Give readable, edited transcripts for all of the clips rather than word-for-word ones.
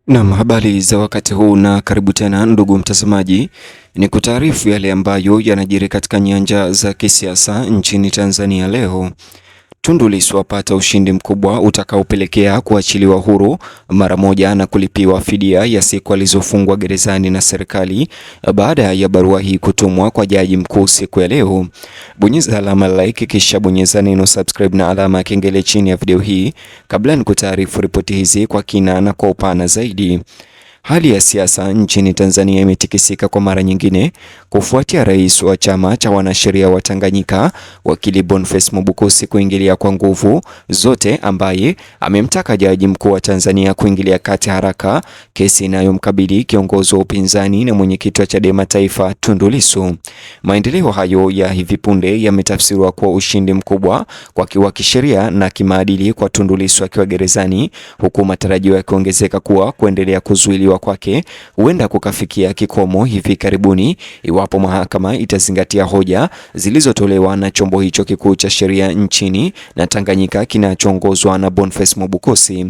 Naam, habari za wakati huu na karibu tena ndugu mtazamaji, ni kutaarifu yale ambayo yanajiri katika nyanja za kisiasa nchini Tanzania leo. Tundu Lissu apata ushindi mkubwa utakaopelekea kuachiliwa huru mara moja na kulipiwa fidia ya siku alizofungwa gerezani na serikali baada ya barua hii kutumwa kwa Jaji Mkuu siku ya leo. Bonyeza alama like kisha bonyeza neno subscribe na alama ya kengele chini ya video hii kabla nikutaarifu ripoti hizi kwa kina na kwa upana zaidi. Hali ya siasa nchini Tanzania imetikisika kwa mara nyingine kufuatia rais wa chama cha wanasheria wa Tanganyika, wakili Boniface Mwabukusi kuingilia kwa nguvu zote, ambaye amemtaka Jaji Mkuu wa Tanzania kuingilia kati haraka kesi inayomkabili kiongozi wa upinzani na mwenyekiti wa Chadema Taifa, Tundu Lissu. Maendeleo hayo ya hivi punde yametafsiriwa kuwa ushindi mkubwa kwa kisheria na kimaadili kwa Tundu Lissu akiwa gerezani, huku matarajio yakiongezeka kuwa kuendelea kuzuiliwa kwake huenda kukafikia kikomo hivi karibuni iwapo mahakama itazingatia hoja zilizotolewa na chombo hicho kikuu cha sheria nchini na Tanganyika kinachoongozwa na Boniface Mwabukusi.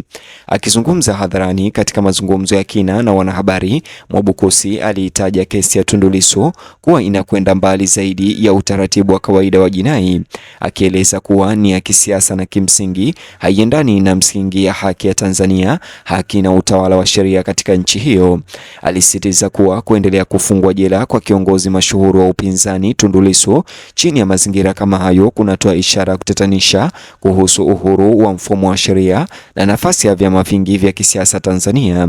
Akizungumza hadharani katika mazungumzo ya kina na wanahabari, Mwabukusi aliitaja kesi ya Tundu Lissu kuwa inakwenda mbali zaidi ya utaratibu wa kawaida wa jinai, akieleza kuwa ni ya kisiasa na kimsingi haiendani na msingi ya haki ya Tanzania, haki na utawala wa sheria katika nchi hiyo. Alisisitiza kuwa kuendelea kufungwa jela kwa kiongozi mashuhuri wa upinzani Tundu Lissu chini ya mazingira kama hayo kunatoa ishara ya kutatanisha kuhusu uhuru wa mfumo wa sheria na nafasi ya vyama vingi vya kisiasa Tanzania.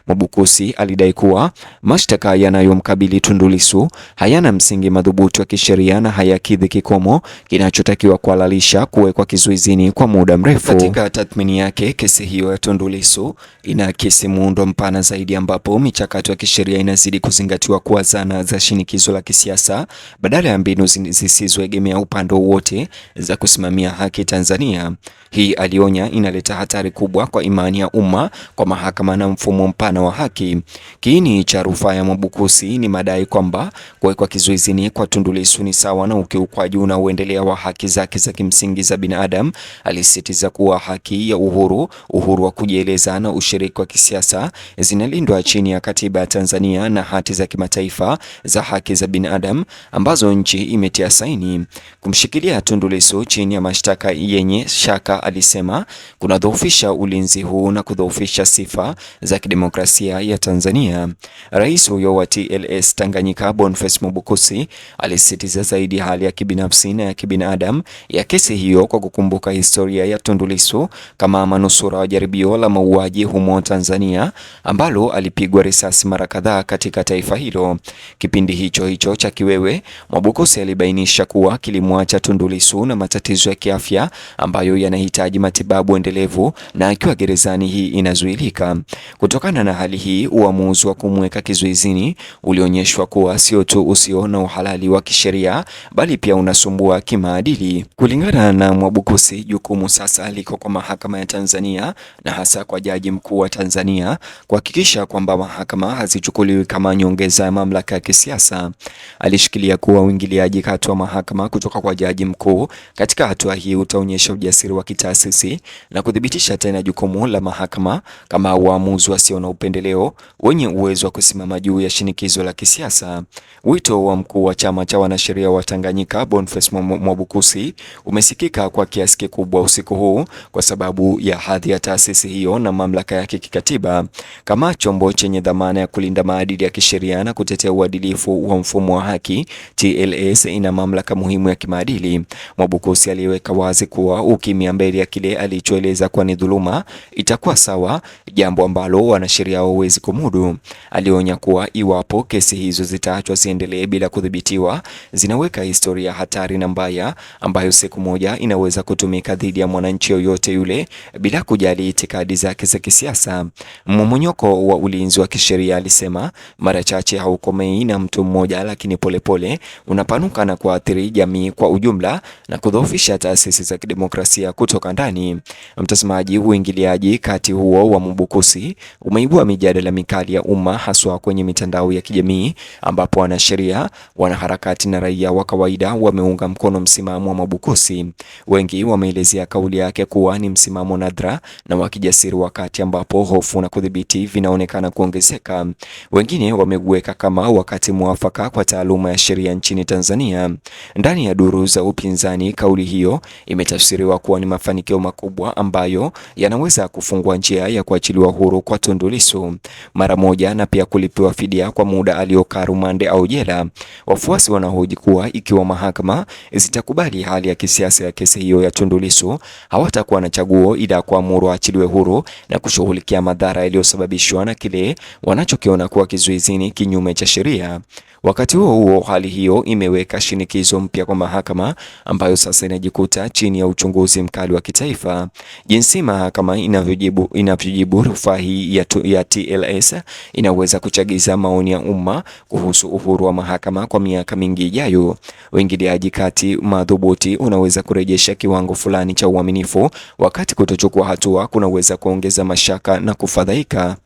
Mwabukusi alidai kuwa mashtaka yanayomkabili Tundu Lissu hayana msingi madhubuti wa kisheria na hayakidhi kikomo kinachotakiwa kuhalalisha kuwekwa kizuizini kwa muda mrefu. Katika tathmini yake, kesi hiyo ya Tundu Lissu inaakisi muundo mpana zaidi ambapo michakato ya kisheria inazidi kuzingatiwa kuwa zana za shinikizo la kisiasa badala ya mbinu zisizoegemea upande wowote za kusimamia haki Tanzania. Hii, alionya, inaleta hatari kubwa kwa imani ya umma kwa mahakama na mfumo mpana wa haki. Kiini cha rufaa ya Mwabukusi ni madai kwamba kuwekwa kizuizini kwa Tundu Lissu ni sawa na ukiukwaji unaoendelea wa haki zake za kimsingi za binadamu. Alisisitiza kuwa haki ya uhuru wa kujieleza na ushiriki wa kisiasa zinalindwa chini ya katiba ya Tanzania na hati za kimataifa za haki za binadamu ambazo nchi imetia saini. Kumshikilia Tundu Lissu chini ya mashtaka yenye shaka, alisema, kunadhoofisha ulinzi huu na kudhoofisha sifa za kidemokrasia ya Tanzania. Rais huyo wa TLS Tanganyika, Boniface Mwabukusi, alisisitiza zaidi hali ya kibinafsi na ya kibinadamu ya kesi hiyo kwa kukumbuka historia ya Tundu Lissu kama manusura wa jaribio la mauaji humo Tanzania ambalo alipigwa risasi mara kadhaa katika taifa hilo. Kipindi hicho cha kiwewe, Mwabukusi alibainisha kuwa kilimwacha Tundu Lissu na matatizo ya kiafya ambayo yanahitaji matibabu endelevu na akiwa gerezani hii inazuilika. Kutokana na hali hii, uamuzi wa kumweka kizuizini ulionyeshwa kuwa sio tu usio na uhalali wa kisheria bali pia unasumbua kimaadili. Kulingana na Mwabukusi, jukumu sasa liko kwa mahakama ya Tanzania na hasa kwa Jaji Mkuu wa Tanzania kuhakikisha kwamba mahakama hazichukuliwi kama nyongeza ya mamlaka ya kisiasa. Alishikilia kuwa uingiliaji kati wa mahakama kutoka kwa Jaji Mkuu katika hatua hii utaonyesha ujasiri wa kitaasisi na kuthibitisha tena jukumu la mahakama kama waamuzi wasio na upendeleo wenye uwezo wa kusimama juu ya shinikizo la kisiasa. Wito wa mkuu wa chama cha wanasheria wa Tanganyika, Boniface Mwabukusi, umesikika kwa kiasi kikubwa usiku huu kwa sababu ya hadhi ya taasisi hiyo na mamlaka yake kikatiba. Kama chombo chenye dhamana ya kulinda maadili ya kisheria na kutetea uadilifu wa mfumo wa haki, TLS ina mamlaka muhimu ya kimaadili. Mwabukusi aliweka wazi kuwa ukimya mbele ya kile alichoeleza kuwa ni dhuluma itakuwa sawa, jambo ambalo wanasheria hawawezi kumudu. Alionya kuwa iwapo kesi hizo zitaachwa ziendelee bila kudhibitiwa, zinaweka historia hatari na mbaya ambayo siku moja inaweza kutumika dhidi ya mwananchi yoyote yule bila kujali itikadi zake za kisiasa. Mmomonyoko wa ulinzi wa kisheria, alisema, mara chache haukomei na mtu mmoja, lakini polepole unapanuka na kuathiri jamii kwa ujumla na kudhoofisha taasisi za kidemokrasia kutoka ndani. Mtazamaji, uingiliaji kati huo wa Mwabukusi umeibua mijadala mikali ya umma haswa kwenye mitandao ya kijamii ambapo wanasheria, wanaharakati na raia wa kawaida wameunga mkono msimamo wa Mwabukusi. Wengi wameelezea kauli yake kuwa ni msimamo nadra na wa kijasiri wakati ambapo hofu na kudhibiti vinaonekana unaonekana kuongezeka. Wengine wameweka kama wakati mwafaka kwa taaluma ya sheria nchini Tanzania. Ndani ya duru za upinzani, kauli hiyo imetafsiriwa kuwa ni mafanikio makubwa ambayo yanaweza kufungua njia ya kuachiliwa huru kwa Tundu Lissu mara moja na pia kulipiwa fidia kwa muda aliokaa rumande au jela. Wafuasi wanahoji kuwa ikiwa mahakama zitakubali hali ya kisiasa ya kesi hiyo ya Tundu Lissu, hawatakuwa na chaguo ila kuamuru aachiliwe huru na kushughulikia madhara yaliyosababishwa na kile wanachokiona kuwa kizuizini kinyume cha sheria. Wakati huo huo, hali hiyo imeweka shinikizo mpya kwa mahakama ambayo sasa inajikuta chini ya uchunguzi mkali wa kitaifa. Jinsi mahakama inavyojibu rufaa hii ya TLS inaweza kuchagiza maoni ya umma kuhusu uhuru wa mahakama kwa miaka mingi ijayo. Uingiliaji kati madhubuti unaweza kurejesha kiwango fulani cha uaminifu, wakati kutochukua hatua kunaweza kuongeza mashaka na kufadhaika.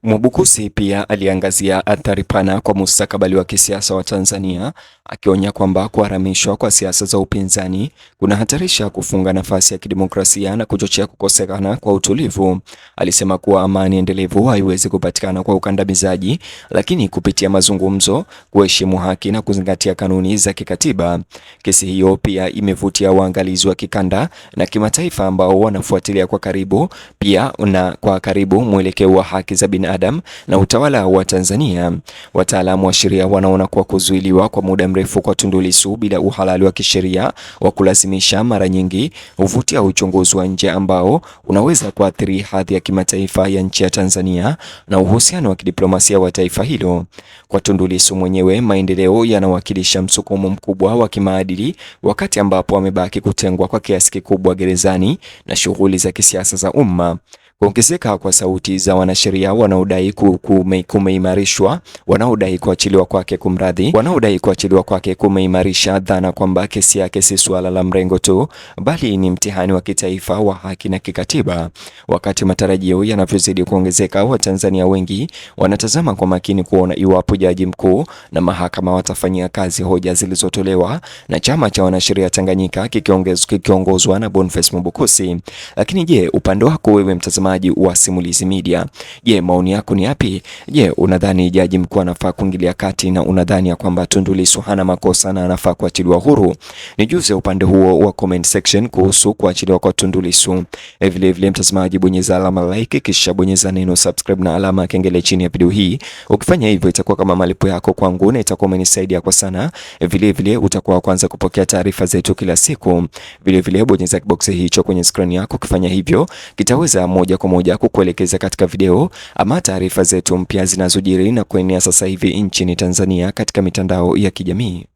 Mwabukusi pia aliangazia athari pana kwa mustakabali wa kisiasa wa Tanzania, akionya kwamba kuharamishwa kwa siasa za upinzani kunahatarisha kufunga nafasi ya kidemokrasia na kuchochea kukosekana kwa utulivu. Alisema kuwa amani endelevu haiwezi kupatikana kwa ukandamizaji, lakini kupitia mazungumzo, kuheshimu haki na kuzingatia kanuni za kikatiba. Kesi hiyo pia imevutia waangalizi wa kikanda na kimataifa ambao wanafuatilia kwa karibu mwelekeo wa haki za binadamu na utawala wa Tanzania. Wataalamu wa sheria wanaona kuwa kuzuiliwa kwa muda mrefu kwa Tundu Lissu bila uhalali wa kisheria wa kulazimisha mara nyingi huvutia uchunguzi wa nje ambao unaweza kuathiri hadhi ya kimataifa ya nchi ya Tanzania na uhusiano wa kidiplomasia wa taifa hilo. Kwa Tundu Lissu mwenyewe, maendeleo yanawakilisha msukumo mkubwa wa kimaadili, wakati ambapo amebaki kutengwa kwa kiasi kikubwa gerezani na shughuli za kisiasa za umma. Kuongezeka kwa sauti za wanasheria wanaodai kuachiliwa kwake kumeimarisha dhana kwamba kesi yake si suala la mrengo tu, bali ni mtihani wa kitaifa wa haki na kikatiba. Wakati matarajio yanavyozidi kuongezeka, Watanzania wengi wanatazama kwa makini kuona iwapo jaji mkuu na mahakama watafanyia kazi hoja zilizotolewa na chama cha wanasheria Tanganyika kikiongozwa na Boniface Mwabukusi. Lakini je, upande wako wewe mtazamaji wa Simulizi Media, je, maoni yako ni yapi? Je, unadhani jaji mkuu anafaa kuingilia kati na unadhani ya kwamba Tundu Lissu hana makosa na anafaa kuachiliwa huru? Nijuze upande huo wa comment section kuhusu kuachiliwa kwa Tundu Lissu. Vile vile mtazamaji, bonyeza alama like kisha bonyeza neno subscribe na alama kengele chini ya video hii. Ukifanya hivyo itakuwa kama malipo yako kwangu na itakuwa umenisaidia kwa sana. Vile vile utakuwa kwanza kupokea taarifa zetu kila siku. Vile vile bonyeza kibox hicho kwenye screen yako. Ukifanya hivyo kitaweza moja kwa moja kukuelekeza katika video ama taarifa zetu mpya zinazojiri na kuenea sasa hivi nchini Tanzania katika mitandao ya kijamii.